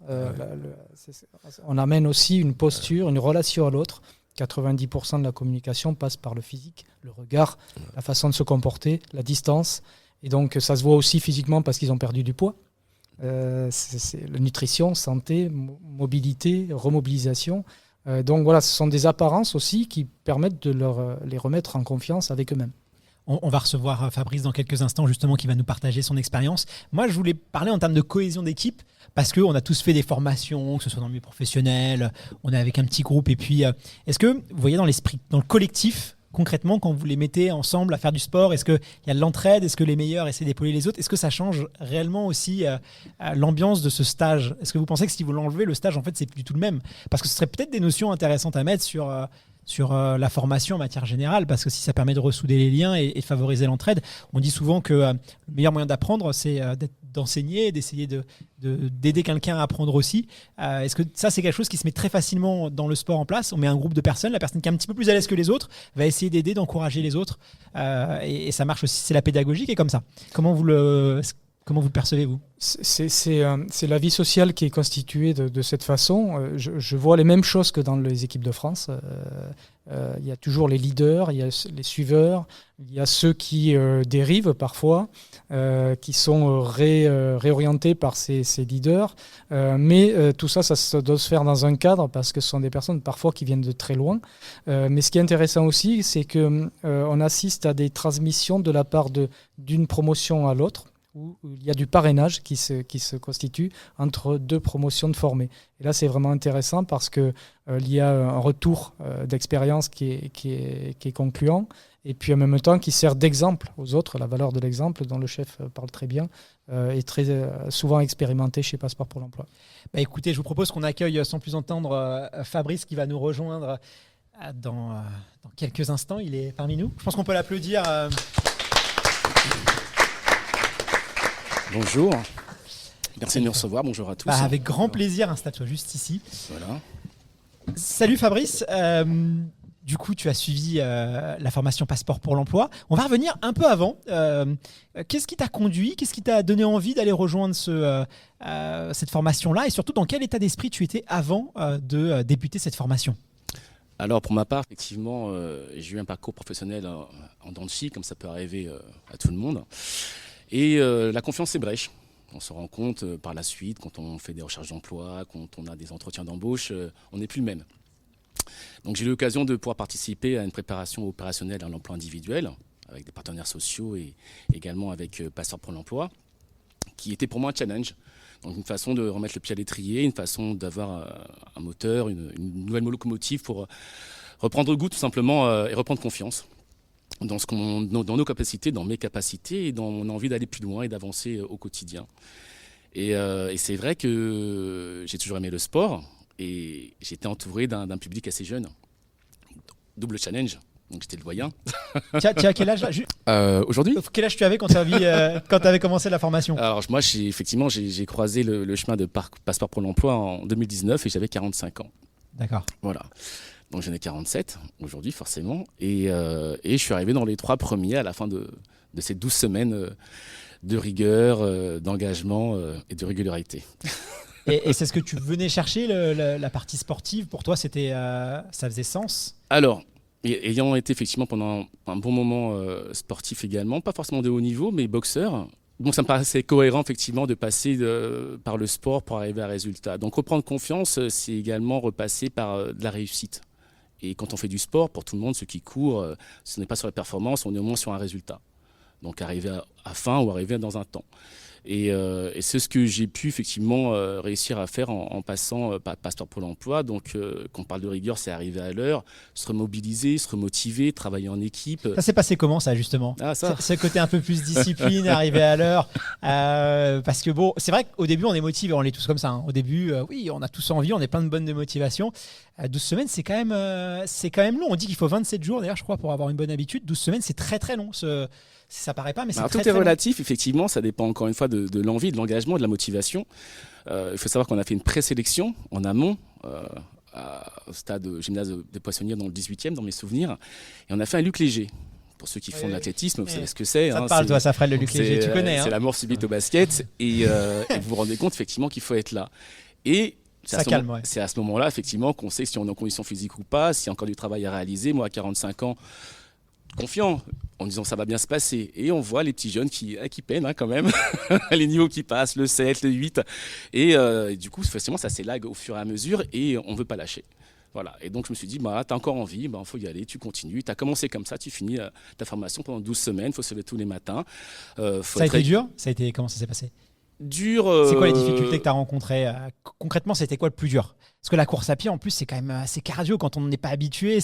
On amène aussi une posture, une relation à l'autre. 90% de la communication passe par le physique, le regard, la façon de se comporter, la distance. Et donc, ça se voit aussi physiquement parce qu'ils ont perdu du poids. C'est la nutrition, santé, mobilité, remobilisation. Donc voilà, ce sont des apparences aussi qui permettent de les remettre en confiance avec eux-mêmes. On va recevoir Fabrice dans quelques instants, justement, qui va nous partager son expérience. Moi, je voulais parler en termes de cohésion d'équipe, parce qu'on a tous fait des formations, que ce soit dans le milieu professionnel, on est avec un petit groupe. Et puis, est-ce que vous voyez dans l'esprit, dans le collectif, concrètement, quand vous les mettez ensemble à faire du sport, est-ce qu'il y a de l'entraide? Est-ce que les meilleurs essaient d'épauler les autres? Est-ce que ça change réellement aussi l'ambiance de ce stage? Est-ce que vous pensez que si vous l'enlevez, le stage, en fait, c'est plus du tout le même? Parce que ce serait peut-être des notions intéressantes à mettre sur la formation en matière générale, parce que si ça permet de ressouder les liens et favoriser l'entraide. On dit souvent que le meilleur moyen d'apprendre, c'est d'enseigner, d'essayer d'aider quelqu'un à apprendre aussi. Est-ce que ça, c'est quelque chose qui se met très facilement dans le sport en place? On met un groupe de personnes, la personne qui est un petit peu plus à l'aise que les autres va essayer d'aider, d'encourager les autres, et ça marche aussi. C'est la pédagogie qui est comme ça. Comment vous le percevez, vous? C'est la vie sociale qui est constituée de cette façon. Je vois les mêmes choses que dans les équipes de France. Il y a toujours les leaders, il y a les suiveurs, il y a ceux qui dérivent parfois, qui sont réorientés par ces leaders. Mais tout ça doit se faire dans un cadre parce que ce sont des personnes parfois qui viennent de très loin. Mais ce qui est intéressant aussi, c'est qu'on assiste à des transmissions de la part d'une promotion à l'autre, où il y a du parrainage qui se constitue entre deux promotions de formés. Et là, c'est vraiment intéressant parce qu'il y a un retour d'expérience qui est concluant, et puis en même temps qui sert d'exemple aux autres. La valeur de l'exemple, dont le chef parle très bien, est très souvent expérimentée chez Passeport pour l'emploi. Écoutez, je vous propose qu'on accueille sans plus entendre Fabrice, qui va nous rejoindre dans quelques instants. Il est parmi nous. Je pense qu'on peut l'applaudir. Bonjour, merci de nous recevoir, bonjour à tous. Avec grand plaisir, installe-toi juste ici. Voilà. Salut Fabrice, du coup tu as suivi la formation Passeport pour l'emploi. On va revenir un peu avant. Qu'est-ce qui t'a conduit, qu'est-ce qui t'a donné envie d'aller rejoindre cette formation-là, et surtout dans quel état d'esprit tu étais avant de débuter cette formation? Alors pour ma part, effectivement, j'ai eu un parcours professionnel en dents de scie, comme ça peut arriver à tout le monde. Et la confiance s'ébrèche. On se rend compte par la suite, quand on fait des recherches d'emploi, quand on a des entretiens d'embauche, on n'est plus le même. Donc j'ai eu l'occasion de pouvoir participer à une préparation opérationnelle à l'emploi individuel, avec des partenaires sociaux et également avec Passeport pour l'emploi, qui était pour moi un challenge. Donc une façon de remettre le pied à l'étrier, une façon d'avoir un moteur, une nouvelle locomotive pour reprendre goût tout simplement et reprendre confiance dans nos capacités, dans mes capacités et dans mon envie d'aller plus loin et d'avancer au quotidien. Et c'est vrai que j'ai toujours aimé le sport et j'étais entouré d'un public assez jeune. Double challenge, donc j'étais le doyen. Tu as quel âge aujourd'hui? Quel âge tu avais quand tu avais commencé la formation? Alors moi, j'ai croisé le chemin de Passeport pour l'emploi en 2019 et j'avais 45 ans. D'accord. Voilà. Donc j'en ai 47 aujourd'hui forcément, et je suis arrivé dans les 3 premiers à la fin de ces 12 semaines de rigueur, d'engagement et de régularité. Et c'est ce que tu venais chercher, la partie sportive, pour toi ça faisait sens? Alors, ayant été effectivement pendant un bon moment sportif également, pas forcément de haut niveau, mais boxeur, bon, ça me paraissait cohérent effectivement de passer par le sport pour arriver à un résultat. Donc reprendre confiance, c'est également repasser par de la réussite. Et quand on fait du sport, pour tout le monde, ceux qui courent, ce n'est pas sur la performance, on est au moins sur un résultat. Donc arriver à fin ou arriver dans un temps. Et c'est ce que j'ai pu effectivement réussir à faire en passant par Passeport pour l'emploi. Donc quand on parle de rigueur, c'est arriver à l'heure, se remobiliser, se remotiver, travailler en équipe. Ça s'est passé comment ça justement? Ce côté un peu plus discipline, arriver à l'heure. Parce que bon, c'est vrai qu'au début on est motivé, on est tous comme ça. Hein. Au début, oui, on a tous envie, on est plein de bonnes de motivation. 12 semaines, c'est quand même long. On dit qu'il faut 27 jours d'ailleurs, je crois, pour avoir une bonne habitude. 12 semaines, c'est très très long. Ça paraît pas, mais c'est très, tout est relatif, effectivement, ça dépend encore une fois de l'envie, de l'engagement, de la motivation. Il faut savoir qu'on a fait une présélection en amont, au stade gymnase des Poissonnières dans le 18e, dans mes souvenirs, et on a fait un Luc Léger Pour ceux qui font de l'athlétisme, vous savez ce que c'est. Ça te parle, toi, Safrel, le Luc Léger, tu connais. C'est la mort subite au basket. Et vous vous rendez compte, effectivement, qu'il faut être là. Et c'est à ce moment-là, effectivement, qu'on sait si on est en condition physique ou pas, s'il y a encore du travail à réaliser. Moi, à 45 ans, confiant, en disant ça va bien se passer. Et on voit les petits jeunes qui peinent quand même, les niveaux qui passent, le 7, le 8. Et du coup, forcément, ça s'élague au fur et à mesure et on ne veut pas lâcher. Voilà. Et donc, je me suis dit, t'as encore envie, faut y aller, tu continues. Tu as commencé comme ça, tu finis ta formation pendant 12 semaines, il faut se lever tous les matins. Ça a été dur ? Comment ça s'est passé ? Dur. C'est quoi les difficultés que tu as rencontrées ? Concrètement, c'était quoi le plus dur ? Parce que la course à pied, en plus, c'est quand même assez cardio. Quand on n'est pas habitué,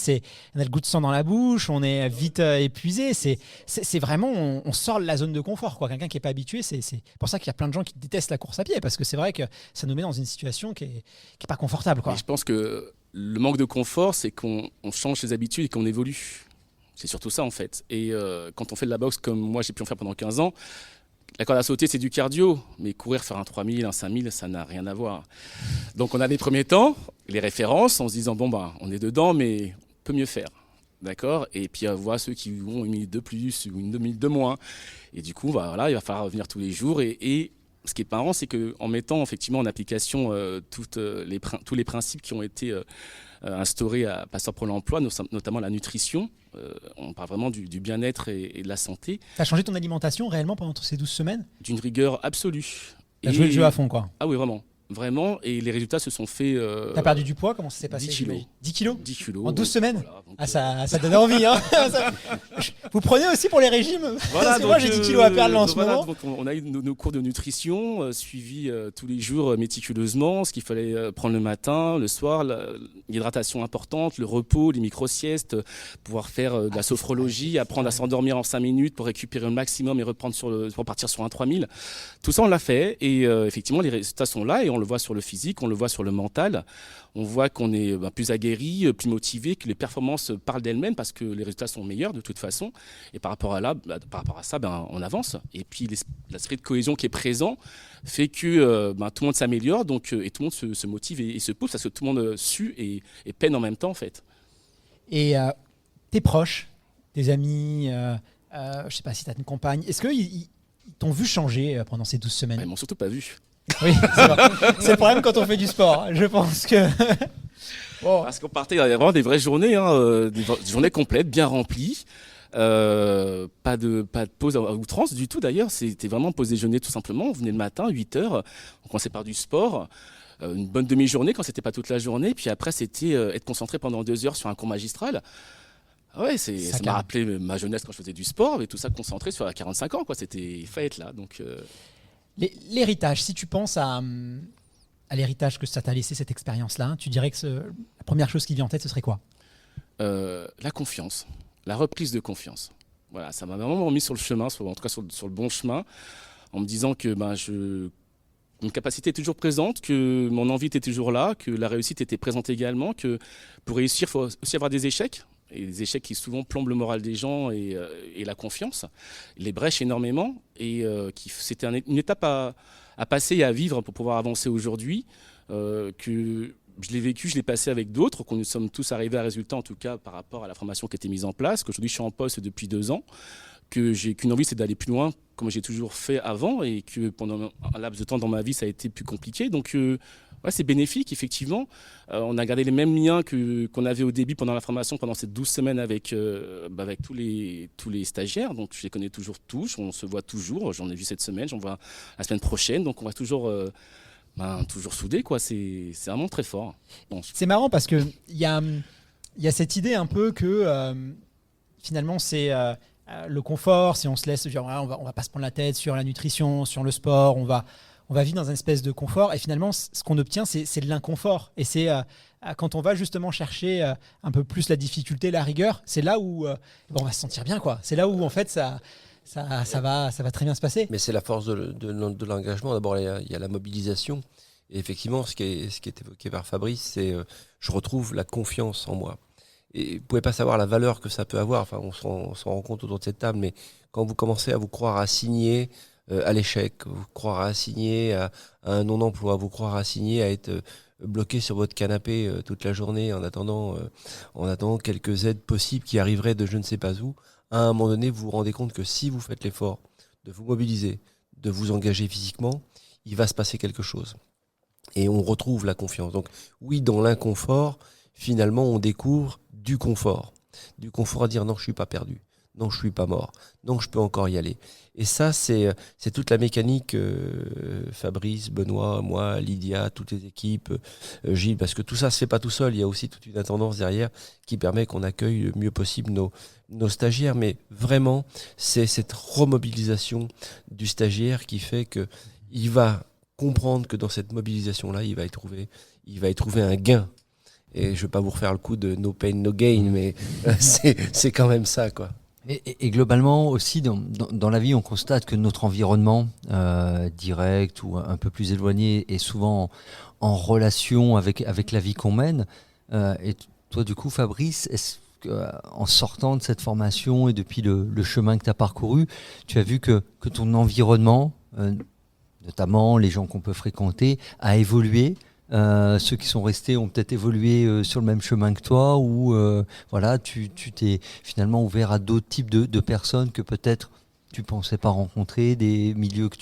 on a le goût de sang dans la bouche, on est vite épuisé. C'est vraiment, on sort de la zone de confort, quoi. Quelqu'un qui n'est pas habitué, c'est pour ça qu'il y a plein de gens qui détestent la course à pied, parce que c'est vrai que ça nous met dans une situation qui est pas confortable, quoi. Et je pense que le manque de confort, c'est qu'on change ses habitudes et qu'on évolue. C'est surtout ça, en fait. Et quand on fait de la boxe, comme moi, j'ai pu en faire pendant 15 ans, la corde à sauter, c'est du cardio, mais courir, faire un 3000, un 5000, ça n'a rien à voir. Donc on a les premiers temps, les références, en se disant, on est dedans, mais on peut mieux faire. D'accord ? Et puis on voit ceux qui ont une minute de plus ou une minute de moins. Et du coup, il va falloir revenir tous les jours. Et ce qui est marrant, c'est qu'en mettant effectivement en application tous les principes qui ont été instaurés à Passeur pour l'emploi, notamment la nutrition, on parle vraiment du bien-être et de la santé. Tu as changé ton alimentation réellement pendant ces 12 semaines ? D'une rigueur absolue. Tu as joué le jeu à fond, quoi. Ah oui, vraiment. Vraiment, et les résultats se sont faits... Tu as perdu du poids ? Comment ça s'est passé ? 10 kilos. 10 kilos ? 10 kilos. En 12 semaines ? Voilà, donc, ça donne envie, hein. Vous prenez aussi pour les régimes ? Voilà, parce que moi, j'ai 10 kilos à perdre là, en ce moment. Donc on a eu nos cours de nutrition suivis tous les jours méticuleusement, ce qu'il fallait prendre le matin, le soir, l'hydratation importante, le repos, les micro-siestes, pouvoir faire de la sophrologie, apprendre à s'endormir en 5 minutes pour récupérer le maximum et reprendre pour partir sur un 3000. Tout ça, on l'a fait et effectivement, les résultats sont là et on le voit sur le physique, on le voit sur le mental. On voit qu'on est plus aguerri, plus motivé, que les performances parlent d'elles-mêmes parce que les résultats sont meilleurs de toute façon. Et par rapport à ça, on avance. Et puis l'esprit de cohésion qui est présent fait que tout le monde s'améliore et tout le monde se motive et se pousse parce que tout le monde sue et peine en même temps en fait. Et tes proches, tes amis, je ne sais pas si tu as une compagne, est-ce qu'ils t'ont vu changer pendant ces 12 semaines ? Ils m'ont surtout pas vu. Oui, c'est le problème quand on fait du sport. Je pense que... Bon. Parce qu'on partait, il y avait vraiment des vraies journées, des journées complètes, bien remplies. Pas de pause à outrance du tout d'ailleurs. C'était vraiment pause déjeuner tout simplement. On venait le matin, 8h. On commençait par du sport. Une bonne demi-journée quand c'était pas toute la journée. Puis après, c'était être concentré pendant 2 heures sur un cours magistral. Ouais, ça m'a rappelé ma jeunesse quand je faisais du sport, mais tout ça concentré sur la 45 ans, quoi. C'était fête là. Donc, l'héritage, si tu penses à l'héritage que ça t'a laissé, cette expérience-là, tu dirais que la première chose qui vient en tête, ce serait quoi ? La confiance, la reprise de confiance. Voilà, ça m'a vraiment mis sur le chemin, en tout cas sur le bon chemin, en me disant que une capacité est toujours présente, que mon envie était toujours là, que la réussite était présente également, que pour réussir, il faut aussi avoir des échecs. Et des échecs qui souvent plombent le moral des gens et la confiance, les brèchent énormément. Et c'était une étape à passer et à vivre pour pouvoir avancer aujourd'hui. Que je l'ai vécu, je l'ai passé avec d'autres, qu'on nous sommes tous arrivés à résultat, en tout cas par rapport à la formation qui a été mise en place. Qu'aujourd'hui, je suis en poste depuis 2 ans. Que j'ai qu'une envie, c'est d'aller plus loin, comme j'ai toujours fait avant. Et que pendant un laps de temps dans ma vie, ça a été plus compliqué. Donc, ouais, c'est bénéfique, effectivement. On a gardé les mêmes liens qu'on avait au début pendant la formation, pendant ces 12 semaines avec tous les stagiaires. Donc, je les connais toujours tous, on se voit toujours. J'en ai vu cette semaine, j'en vois la semaine prochaine. Donc, on va toujours soudés, quoi. C'est vraiment très fort. Bon. C'est marrant parce qu'il y a cette idée un peu que finalement, c'est le confort. Si on se laisse dire, on va pas se prendre la tête sur la nutrition, sur le sport, on va vivre dans une espèce de confort et finalement ce qu'on obtient c'est de l'inconfort et c'est quand on va justement chercher un peu plus la difficulté, la rigueur, c'est là où on va se sentir bien, quoi. C'est là où en fait ça va très bien se passer. Mais c'est la force de l'engagement. D'abord il y a la mobilisation et effectivement ce qui est évoqué par Fabrice, c'est je retrouve la confiance en moi. Et vous pouvez pas savoir la valeur que ça peut avoir. Enfin, on s'en rend compte autour de cette table, mais quand vous commencez à vous croire assigné à l'échec, vous croire assigné à un non-emploi, vous croire assigné à être bloqué sur votre canapé toute la journée en attendant quelques aides possibles qui arriveraient de je ne sais pas où, à un moment donné, vous vous rendez compte que si vous faites l'effort de vous mobiliser, de vous engager physiquement, il va se passer quelque chose. Et on retrouve la confiance. Donc oui, dans l'inconfort, finalement, on découvre du confort. Du confort à dire non, je suis pas perdu. Non, je suis pas mort. Non, je peux encore y aller. Et ça, c'est toute la mécanique, Fabrice, Benoît, moi, Lydia, toutes les équipes, Gilles, parce que tout ça se fait pas tout seul. Il y a aussi toute une intendance derrière qui permet qu'on accueille le mieux possible nos stagiaires. Mais vraiment, c'est cette remobilisation du stagiaire qui fait que il va comprendre que dans cette mobilisation-là, il va y trouver un gain. Et je ne vais pas vous refaire le coup de no pain, no gain, mais c'est quand même ça, quoi. Et globalement aussi, dans la vie, on constate que notre environnement direct ou un peu plus éloigné est souvent en relation avec la vie qu'on mène. Et toi, du coup, Fabrice, est-ce qu'en sortant de cette formation et depuis le chemin que tu as parcouru, tu as vu que ton environnement, notamment les gens qu'on peut fréquenter, a évolué? Ceux qui sont restés ont peut-être évolué sur le même chemin que toi, ou voilà, tu t'es finalement ouvert à d'autres types de personnes que peut-être tu pensais pas rencontrer, des milieux que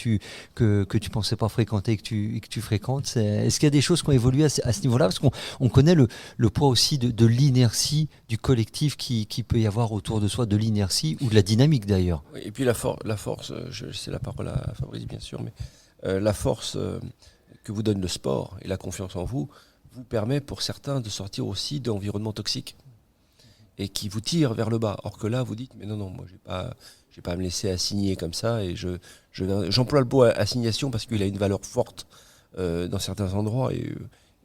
tu pensais pas fréquenter et que tu fréquentes. Est-ce qu'il y a des choses qui ont évolué à ce niveau-là? Parce qu'on connaît le poids aussi de l'inertie du collectif qui peut y avoir autour de soi, de l'inertie ou de la dynamique d'ailleurs. Oui, et puis la force, c'est la parole à Fabrice bien sûr, mais la force que vous donne le sport et la confiance en vous permet pour certains de sortir aussi d'environnements toxiques et qui vous tirent vers le bas. Or que là, vous dites, mais non, moi, j'ai pas à me laisser assigner comme ça. Et j'emploie le mot assignation parce qu'il a une valeur forte dans certains endroits. Et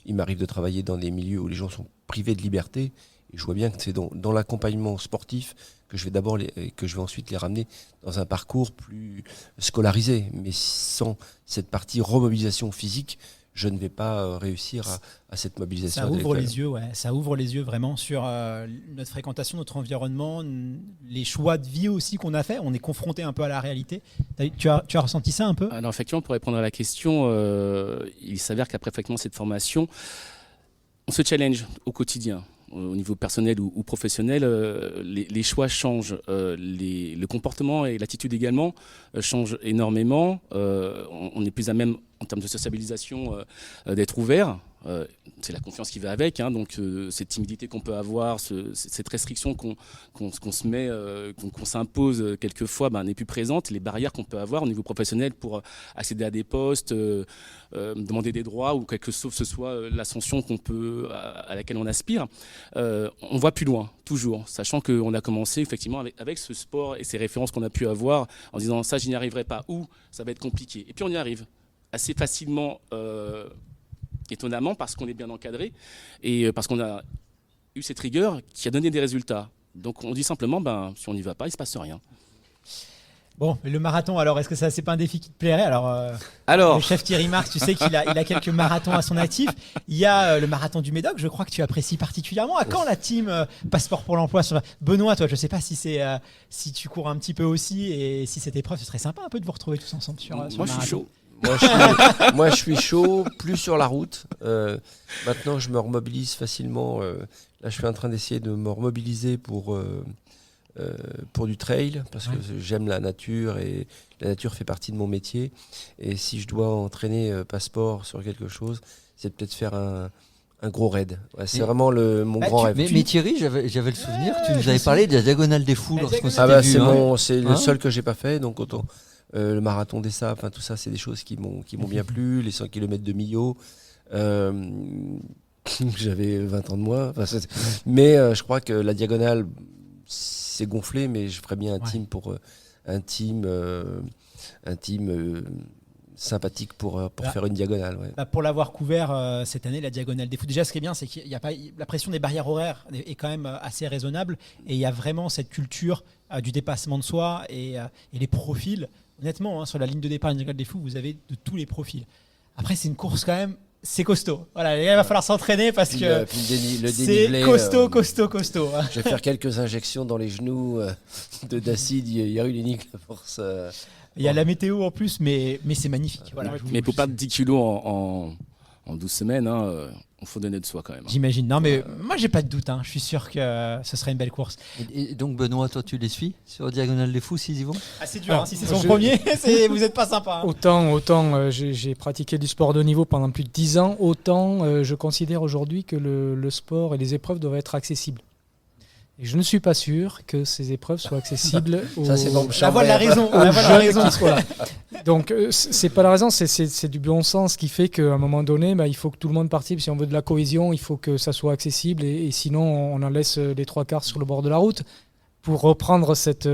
il m'arrive de travailler dans des milieux où les gens sont privés de liberté. Et je vois bien que c'est dans l'accompagnement sportif que je vais ensuite les ramener dans un parcours plus scolarisé. Mais sans cette partie remobilisation physique, je ne vais pas réussir à cette mobilisation. Ça ouvre les yeux, ouais. Ça ouvre les yeux vraiment sur notre fréquentation, notre environnement, les choix de vie aussi qu'on a fait. On est confronté un peu à la réalité. Tu as ressenti ça un peu? Alors effectivement, pour répondre à la question, il s'avère qu'après effectivement cette formation, on se challenge au quotidien. Au niveau personnel ou professionnel, les choix changent, le comportement et l'attitude également changent énormément. On est plus à même, en termes de sociabilisation, d'être ouvert. C'est la confiance qui va avec, hein, donc cette timidité qu'on peut avoir, cette restriction qu'on se met, qu'on s'impose quelquefois, n'est plus présente. Les barrières qu'on peut avoir au niveau professionnel pour accéder à des postes, demander des droits ou quelque chose, que ce soit l'ascension à laquelle on aspire, on voit plus loin, toujours, sachant qu'on a commencé effectivement avec ce sport et ces références qu'on a pu avoir en disant ça, je n'y arriverai pas, ou ça va être compliqué. Et puis on y arrive assez facilement. Étonnamment, parce qu'on est bien encadré et parce qu'on a eu cette rigueur qui a donné des résultats. Donc on dit simplement, si on n'y va pas, il ne se passe rien. Bon, le marathon, alors, est-ce que ça, c'est pas un défi qui te plairait? Le chef Thierry Marx, tu sais qu'il a quelques marathons à son actif. Il y a le marathon du Médoc, je crois que tu apprécies particulièrement. À quand la team Passeport pour l'emploi Benoît, toi, je sais pas si tu cours un petit peu aussi et si cette épreuve, ce serait sympa un peu de vous retrouver tous ensemble sur Moi, le je marathon. suis chaud. Moi, je suis chaud, plus sur la route. Maintenant, je me remobilise facilement. Là, je suis en train d'essayer de me remobiliser pour du trail, parce que j'aime la nature et la nature fait partie de mon métier. Et si je dois entraîner Passeport sur quelque chose, c'est peut-être faire un gros raid. Ouais, c'est vraiment mon grand rêve. Mais Thierry, j'avais le souvenir, tu nous avais parlé de la Diagonale des Fous lorsqu'on s'était vu. C'est le seul que j'ai pas fait, donc autant. Le marathon des sables, tout ça, c'est des choses qui m'ont bien plu. Les 100 km de Millau, j'avais 20 ans de moins. Mais je crois que la diagonale, c'est gonflé, mais je ferais bien un team sympathique pour faire une diagonale. Ouais. Pour l'avoir couvert cette année, la Diagonale des Fous, déjà ce qui est bien, c'est qu'il y a pas la pression des barrières horaires est quand même assez raisonnable et il y a vraiment cette culture du dépassement de soi et les profils. Honnêtement, sur la ligne de départ de la Diagonale des Fous, vous avez de tous les profils. Après, c'est une course quand même, c'est costaud. Voilà, il va falloir s'entraîner parce que c'est costaud. Je vais faire quelques injections dans les genoux d'acide hyaluronique, la force. Il y a la météo en plus, mais c'est magnifique. Voilà, mais il ne faut perdre 10 kilos en en 12 semaines, on faut donner de soi quand même. J'imagine. Non, mais moi, j'ai pas de doute. Je suis sûr que ce serait une belle course. Et donc, Benoît, toi, tu les suis sur Diagonale des Fous s'ils y vont? Ah, c'est dur. Si c'est son premier, vous n'êtes pas sympa. Autant j'ai pratiqué du sport de haut niveau pendant plus de 10 ans, autant je considère aujourd'hui que le sport et les épreuves doivent être accessibles. Et je ne suis pas sûr que ces épreuves soient accessibles Ça, c'est bon. La voix de la raison. La voix de la raison. Voilà. Donc, c'est pas la raison, c'est du bon sens qui fait qu'à un moment donné, il faut que tout le monde participe. Si on veut de la cohésion, il faut que ça soit accessible. Et sinon, on en laisse les 3/4 sur le bord de la route. Pour reprendre cette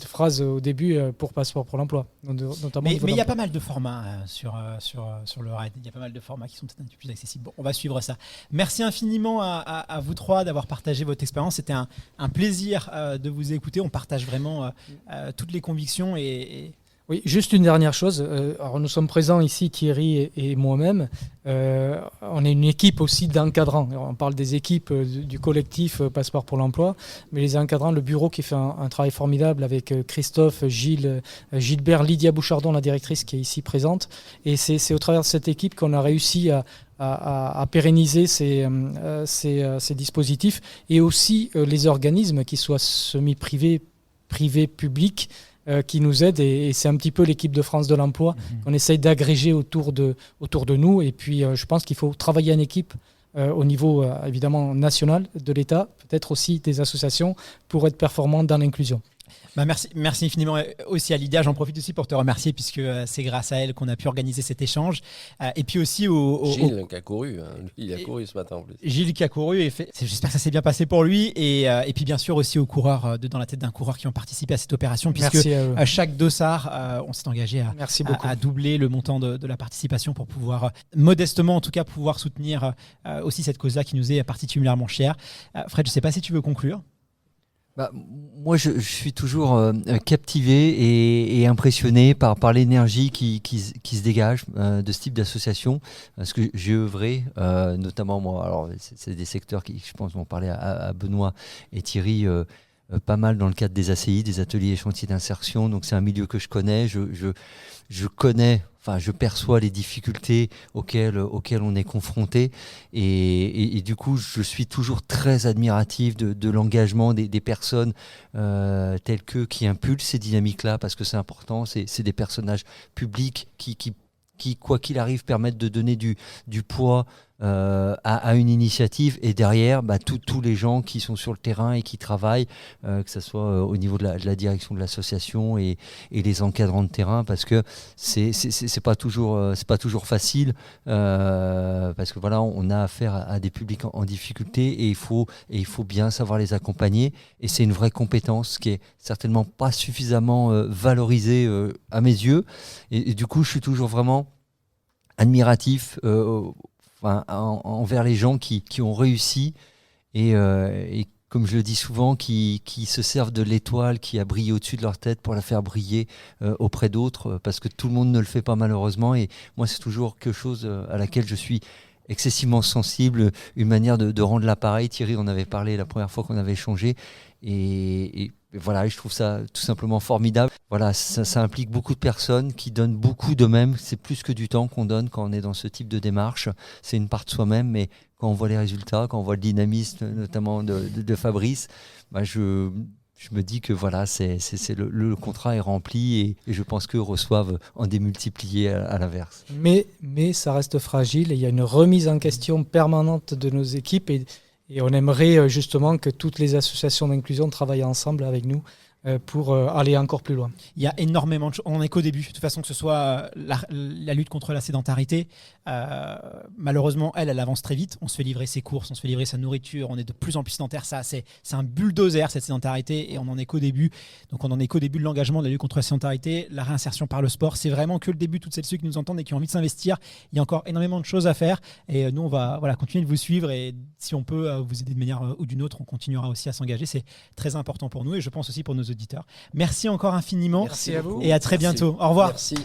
phrase au début pour Passeport pour l'emploi. Notamment mais il y a pas mal de formats sur le raid. Il y a pas mal de formats qui sont peut-être un peu plus accessibles. Bon, on va suivre ça. Merci infiniment à vous trois d'avoir partagé votre expérience. C'était un plaisir de vous écouter. On partage vraiment toutes les convictions et Oui, juste une dernière chose. Alors nous sommes présents ici, Thierry et moi-même. On est une équipe aussi d'encadrants. On parle des équipes du collectif Passeport pour l'emploi, mais les encadrants, le bureau qui fait un travail formidable avec Christophe, Gilles, Gilbert, Lydia Bouchardon, la directrice qui est ici présente. Et c'est au travers de cette équipe qu'on a réussi à pérenniser ces dispositifs et aussi les organismes, qu'ils soient semi-privés, privés, publics, qui nous aident et c'est un petit peu l'équipe de France de l'emploi qu'on essaye d'agréger autour de nous et puis je pense qu'il faut travailler en équipe au niveau évidemment national de l'État, peut-être aussi des associations pour être performants dans l'inclusion. Merci infiniment aussi à Lydia. J'en profite aussi pour te remercier puisque c'est grâce à elle qu'on a pu organiser cet échange. Et puis aussi Gilles qui a couru. Il a couru ce matin en plus. Gilles qui a couru. J'espère que ça s'est bien passé pour lui. Et puis bien sûr aussi aux coureurs Dans la tête d'un coureur qui ont participé à cette opération. Puisque à chaque dossard, on s'est engagé à doubler le montant de la participation pour pouvoir, modestement en tout cas, pouvoir soutenir aussi cette cause-là qui nous est particulièrement chère. Fred, je ne sais pas si tu veux conclure. Moi, je suis toujours captivé et impressionné par l'énergie qui se dégage de ce type d'association. Parce que j'ai œuvré, notamment moi, alors c'est des secteurs qui, je pense, vont parler à Benoît et Thierry, pas mal dans le cadre des ACI, des ateliers et chantiers d'insertion. Donc c'est un milieu que je connais. Je connais, enfin je perçois les difficultés auxquelles on est confronté et du coup je suis toujours très admiratif de l'engagement des personnes telles qu'eux qui impulsent ces dynamiques-là parce que c'est important, c'est des personnages publics qui quoi qu'il arrive permettent de donner du poids à une initiative et derrière tous les gens qui sont sur le terrain et qui travaillent, que ce soit au niveau de la direction de l'association et les encadrants de terrain parce que c'est pas toujours facile parce que voilà on a affaire à des publics en difficulté et il faut bien savoir les accompagner et c'est une vraie compétence qui est certainement pas suffisamment valorisée à mes yeux et du coup je suis toujours vraiment admiratif envers les gens qui ont réussi et comme je le dis souvent, qui se servent de l'étoile qui a brillé au-dessus de leur tête pour la faire briller auprès d'autres, parce que tout le monde ne le fait pas malheureusement. Et moi, c'est toujours quelque chose à laquelle je suis excessivement sensible, une manière de rendre l'appareil. Thierry en avait parlé la première fois qu'on avait échangé. Et voilà, je trouve ça tout simplement formidable. Voilà, ça implique beaucoup de personnes qui donnent beaucoup d'eux-mêmes. C'est plus que du temps qu'on donne quand on est dans ce type de démarche. C'est une part de soi-même, mais quand on voit les résultats, quand on voit le dynamisme, notamment de Fabrice, je me dis que voilà, le contrat est rempli et je pense qu'eux reçoivent en démultiplié à l'inverse. Mais ça reste fragile et il y a une remise en question permanente de nos équipes et on aimerait justement que toutes les associations d'inclusion travaillent ensemble avec nous pour aller encore plus loin. Il y a énormément de choses. On n'est qu'au début. De toute façon, que ce soit la lutte contre la sédentarité, malheureusement, elle avance très vite. On se fait livrer ses courses, on se fait livrer sa nourriture, on est de plus en plus sédentaire. C'est un bulldozer, cette sédentarité, et on n'en est qu'au début. Donc, on n'en est qu'au début de l'engagement de la lutte contre la sédentarité, la réinsertion par le sport. C'est vraiment que le début. Toutes celles et ceux qui nous entendent et qui ont envie de s'investir, il y a encore énormément de choses à faire. Et nous, on va continuer de vous suivre. Et si on peut vous aider de manière ou d'une autre, on continuera aussi à s'engager. C'est très important pour nous et je pense aussi pour nos auditeurs. Merci encore infiniment. Merci à vous. Et à très bientôt. Au revoir. Merci.